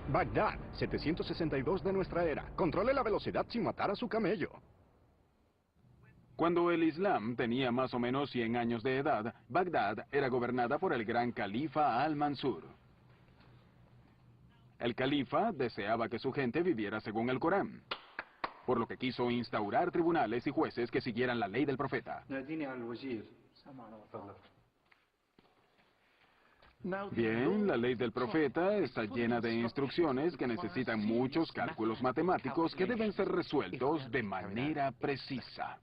Bagdad, 762 de nuestra era. Controle la velocidad sin matar a su camello. Cuando el Islam tenía más o menos 100 años de edad, Bagdad era gobernada por el gran califa Al-Mansur. El califa deseaba que su gente viviera según el Corán, por lo que quiso instaurar tribunales y jueces que siguieran la ley del profeta. Bien, la ley del profeta está llena de instrucciones que necesitan muchos cálculos matemáticos que deben ser resueltos de manera precisa.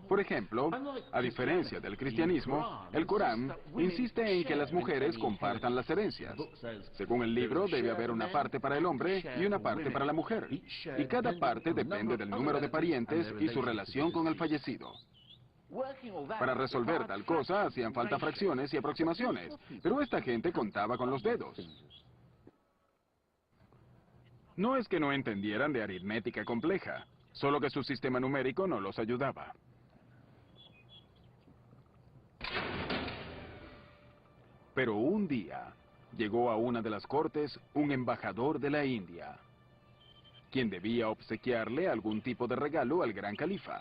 Por ejemplo, a diferencia del cristianismo, el Corán insiste en que las mujeres compartan las herencias. Según el libro, debe haber una parte para el hombre y una parte para la mujer. Y cada parte depende del número de parientes y su relación con el fallecido. Para resolver tal cosa hacían falta fracciones y aproximaciones, pero esta gente contaba con los dedos. No es que no entendieran de aritmética compleja, solo que su sistema numérico no los ayudaba. Pero un día llegó a una de las cortes un embajador de la India, quien debía obsequiarle algún tipo de regalo al gran califa.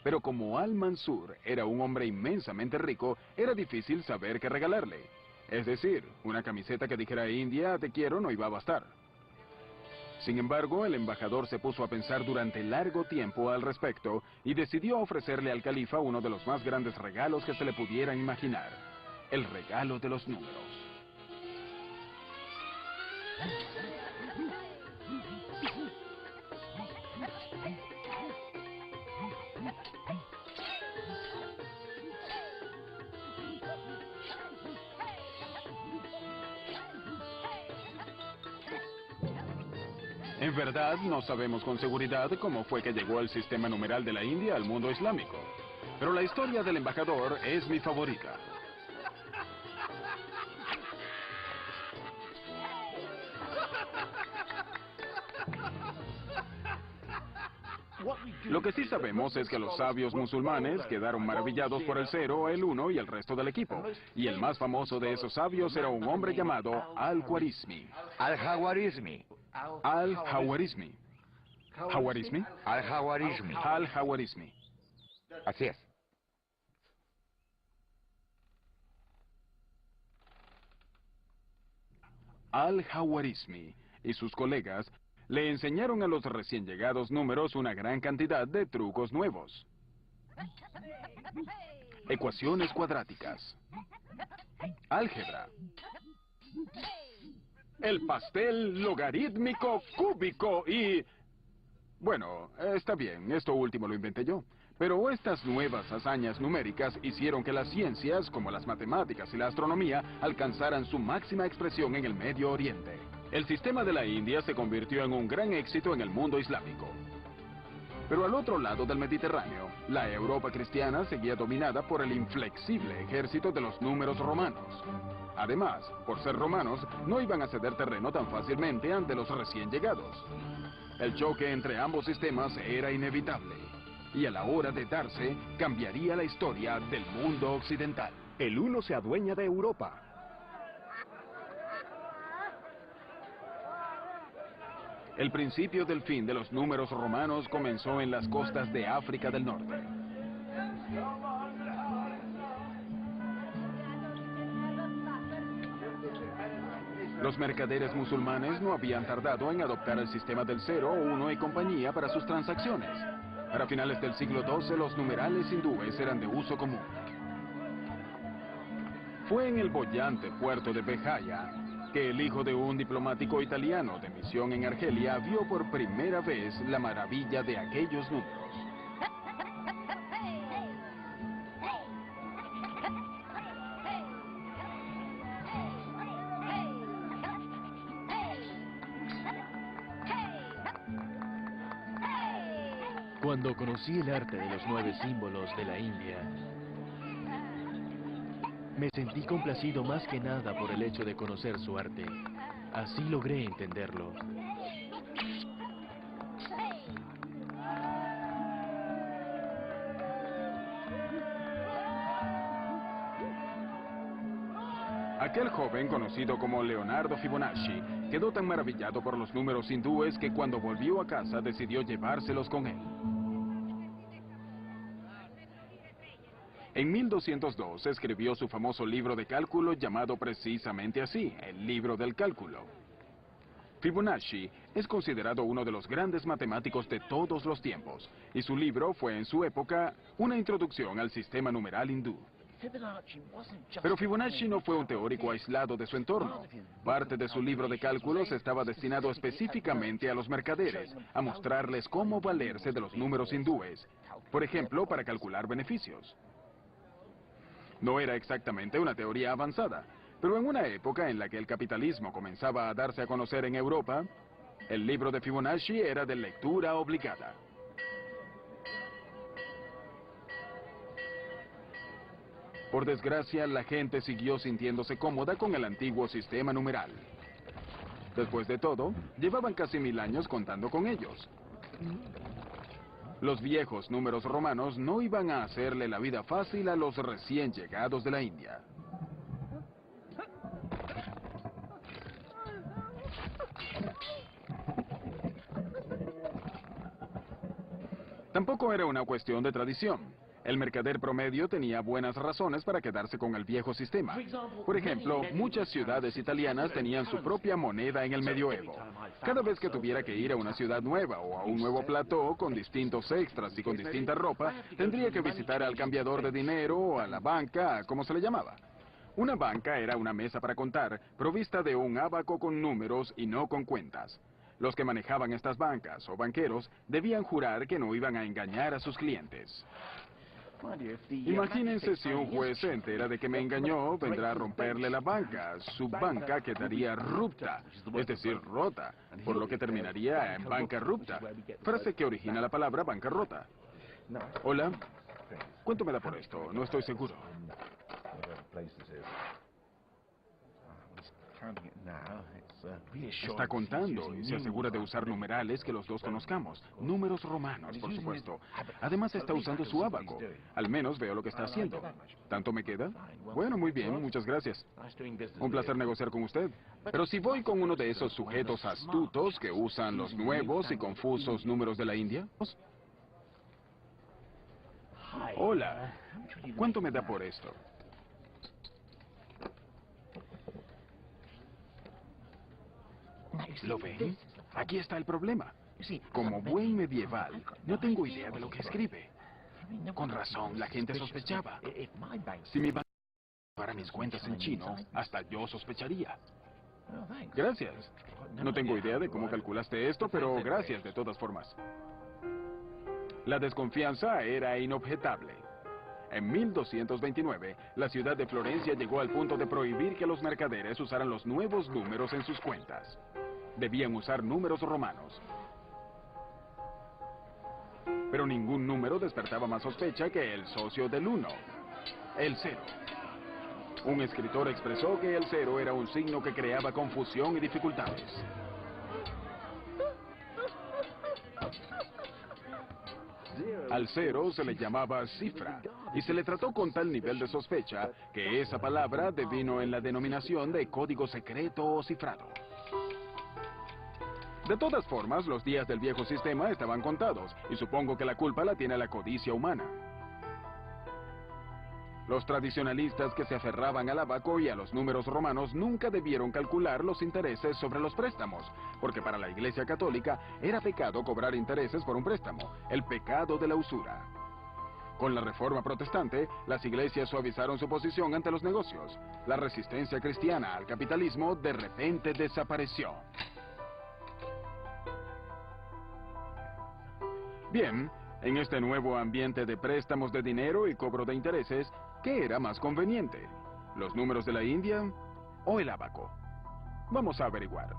Pero como Al-Mansur era un hombre inmensamente rico, era difícil saber qué regalarle. Es decir, una camiseta que dijera India, te quiero, no iba a bastar. Sin embargo, el embajador se puso a pensar durante largo tiempo al respecto y decidió ofrecerle al califa uno de los más grandes regalos que se le pudiera imaginar: el regalo de los números. En verdad, no sabemos con seguridad cómo fue que llegó el sistema numeral de la India al mundo islámico. Pero la historia del embajador es mi favorita. Lo que sí sabemos es que los sabios musulmanes quedaron maravillados por el 0, el 1 y el resto del equipo. Y el más famoso de esos sabios era un hombre llamado Al-Khwarizmi. Al-Khwarizmi. Al-Khwarizmi. ¿Khwarizmi? Al-Khwarizmi. Al-Khwarizmi. Así es. Al-Khwarizmi y sus colegas le enseñaron a los recién llegados números una gran cantidad de trucos nuevos. Ecuaciones cuadráticas, álgebra, el pastel logarítmico cúbico y... Bueno, está bien, esto último lo inventé yo. Pero estas nuevas hazañas numéricas hicieron que las ciencias, como las matemáticas y la astronomía, alcanzaran su máxima expresión en el Medio Oriente. El sistema de la India se convirtió en un gran éxito en el mundo islámico. Pero al otro lado del Mediterráneo, la Europa cristiana seguía dominada por el inflexible ejército de los números romanos. Además, por ser romanos, no iban a ceder terreno tan fácilmente ante los recién llegados. El choque entre ambos sistemas era inevitable, y a la hora de darse, cambiaría la historia del mundo occidental. El uno se adueña de Europa. El principio del fin de los números romanos comenzó en las costas de África del Norte. Los mercaderes musulmanes no habían tardado en adoptar el sistema del 0, 1 y compañía para sus transacciones. Para finales del siglo XII, los numerales hindúes eran de uso común. Fue en el boyante puerto de Béjaia que el hijo de un diplomático italiano de misión en Argelia vio por primera vez la maravilla de aquellos números. Cuando conocí el arte de los 9 símbolos de la India, me sentí complacido más que nada por el hecho de conocer su arte. Así logré entenderlo. Aquel joven, conocido como Leonardo Fibonacci, quedó tan maravillado por los números hindúes que cuando volvió a casa decidió llevárselos con él. En 1202 escribió su famoso libro de cálculo llamado precisamente así, el libro del cálculo. Fibonacci es considerado uno de los grandes matemáticos de todos los tiempos, y su libro fue en su época una introducción al sistema numeral hindú. Pero Fibonacci no fue un teórico aislado de su entorno. Parte de su libro de cálculos estaba destinado específicamente a los mercaderes, a mostrarles cómo valerse de los números hindúes, por ejemplo, para calcular beneficios. No era exactamente una teoría avanzada, pero en una época en la que el capitalismo comenzaba a darse a conocer en Europa, el libro de Fibonacci era de lectura obligada. Por desgracia, la gente siguió sintiéndose cómoda con el antiguo sistema numeral. Después de todo, llevaban casi 1000 años contando con ellos. Los viejos números romanos no iban a hacerle la vida fácil a los recién llegados de la India. Tampoco era una cuestión de tradición. El mercader promedio tenía buenas razones para quedarse con el viejo sistema. Por ejemplo, muchas ciudades italianas tenían su propia moneda en el medioevo. Cada vez que tuviera que ir a una ciudad nueva o a un nuevo plató con distintos extras y con distinta ropa, tendría que visitar al cambiador de dinero o a la banca, como se le llamaba. Una banca era una mesa para contar, provista de un ábaco con números y no con cuentas. Los que manejaban estas bancas o banqueros debían jurar que no iban a engañar a sus clientes. Imagínense si un juez se entera de que me engañó, vendrá a romperle la banca. Su banca quedaría rupta, es decir, rota, por lo que terminaría en bancarrupta, frase que origina la palabra bancarrota. Hola, ¿cuánto me da por esto? No estoy seguro. Está contando y se asegura de usar numerales que los dos conozcamos. Números romanos, por supuesto. Además está usando su ábaco. Al menos veo lo que está haciendo. ¿Tanto me queda? Bueno, muy bien, muchas gracias. Un placer negociar con usted. Pero si voy con uno de esos sujetos astutos que usan los nuevos y confusos números de la India. Hola, ¿cuánto me da por esto? ¿Lo ven? Aquí está el problema. Como buen medieval, no tengo idea de lo que escribe. Con razón, la gente sospechaba. Si mi banco para mis cuentas en chino, hasta yo sospecharía. Gracias. No tengo idea de cómo calculaste esto, pero gracias de todas formas. La desconfianza era inobjetable. En 1229, la ciudad de Florencia llegó al punto de prohibir que los mercaderes usaran los nuevos números en sus cuentas. Debían usar números romanos. Pero ningún número despertaba más sospecha que el socio del 1, el 0. Un escritor expresó que el 0 era un signo que creaba confusión y dificultades. Al 0 se le llamaba cifra, y se le trató con tal nivel de sospecha que esa palabra devino en la denominación de código secreto o cifrado. De todas formas, los días del viejo sistema estaban contados, y supongo que la culpa la tiene la codicia humana. Los tradicionalistas que se aferraban al ábaco y a los números romanos nunca debieron calcular los intereses sobre los préstamos, porque para la Iglesia Católica era pecado cobrar intereses por un préstamo, el pecado de la usura. Con la Reforma Protestante, las iglesias suavizaron su posición ante los negocios. La resistencia cristiana al capitalismo de repente desapareció. Bien, en este nuevo ambiente de préstamos de dinero y cobro de intereses, ¿qué era más conveniente? ¿Los números de la India o el ábaco? Vamos a averiguar.